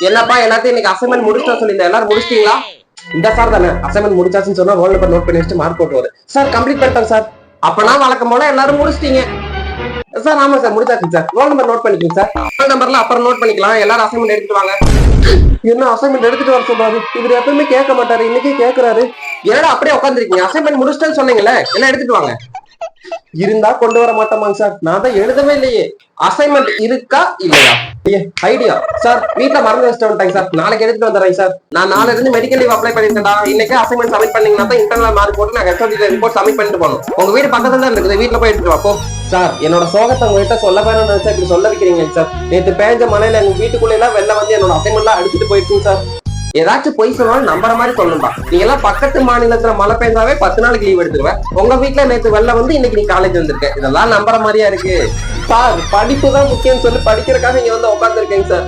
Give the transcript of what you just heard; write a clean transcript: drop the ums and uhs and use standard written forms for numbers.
என்னப்பா எல்லாத்தையும் இன்னைக்கு அசைன்மெண்ட் முடிச்சா சொல்லியிருந்தேன், எல்லாரும் முடிச்சிட்டீங்களா? இந்த சார் தானே அசைன்மெண்ட் முடிச்சாச்சுன்னு சொன்னா ரோல் நம்பர் நோட் பண்ணி வச்சுட்டு மார்க் போட்டுருவாரு. சார் கம்ப்ளீட் பண்ணிட்டேன் சார். அப்பனா வழக்கம் போல எல்லாரும் முடிச்சிட்டீங்க சார். ஆமா சார் முடிச்சாச்சு சார். ரோல் நம்பர் நோட் பண்ணிக்கோங்க சார். ரோல் நம்பர்ல அப்புறம் நோட் பண்ணிக்கலாம். எல்லாரும் அசைன்மெண்ட் எடுத்துட்டு வாங்க. என்ன அசைன்மெண்ட் எடுத்துட்டு வர சொல்றாரு? இவர் எப்பவுமே கேட்க மாட்டாரு, இன்னைக்கே கேட்கிறாரு. ஏன்னா அப்படியே உட்காந்துருக்கீங்க, அசைன்மெண்ட் முடிச்சிட்டேன்னு சொன்னீங்கல்ல, எல்லாம் எடுத்துட்டு வாங்க. இருந்தா கொண்டு வர மாட்டோமாங்க சார், நான் தான் எழுதவே இல்லையே. அசைன்மெண்ட் இருக்கா இல்லையா? ஐடியா சார், வீட்டுல மறந்து வச்சுட்டு வந்துட்டாங்க சார், நாளைக்கு எடுத்துட்டு வந்துடுறேன் சார். நான் நாளைல இருந்து மெடிக்கல் லீவ் அப்ளை பண்ணிருக்கேன்டா. இன்னைக்கு அசைன்மெண்ட் சப்மிட் பண்ணீங்கன்னா தான் இன்டர்னல் மார்க் போட்டு நான் ஹெச்ஓடி ரிப்போர்ட் சப்மிட் பண்ணிட்டு போகணும். உங்க வீடு பக்கத்துல தான் இருக்குது, வீட்டுல போய் எடுத்துட்டு வா போ. சார் என்னோட சோகத்தை உங்ககிட்ட சொல்ல வேணும்னு நினைச்சா இப்படி சொல்ல வைக்கிறீங்க சார். நேற்று பேஞ்ச மழையில எங்க வீட்டுக்குள்ள எல்லாம் வெளில வந்து என்னோட அசைன்மெண்ட் எல்லாம் அடிச்சுட்டு போயிடுச்சுங்க சார். ஏதாச்சும் பொய் சொன்னாலும் நம்புற மாதிரி சொல்லணும்பா. நீங்க எல்லாம் பக்கத்து மாநிலத்துல மழை பெய்ந்தாவே 10 நாளைக்கு லீவ் எடுத்துருவேன். உங்க வீட்டுல நேற்று வெளில வந்து இன்னைக்கு நீ காலேஜ் வந்திருக்க, இதெல்லாம் நம்புற மாதிரியா இருக்கு? சார் படிப்பு தான் முக்கியம் சொல்லி படிக்கிறதுக்காக இங்க வந்து உட்காந்துருக்கேங்க சார்.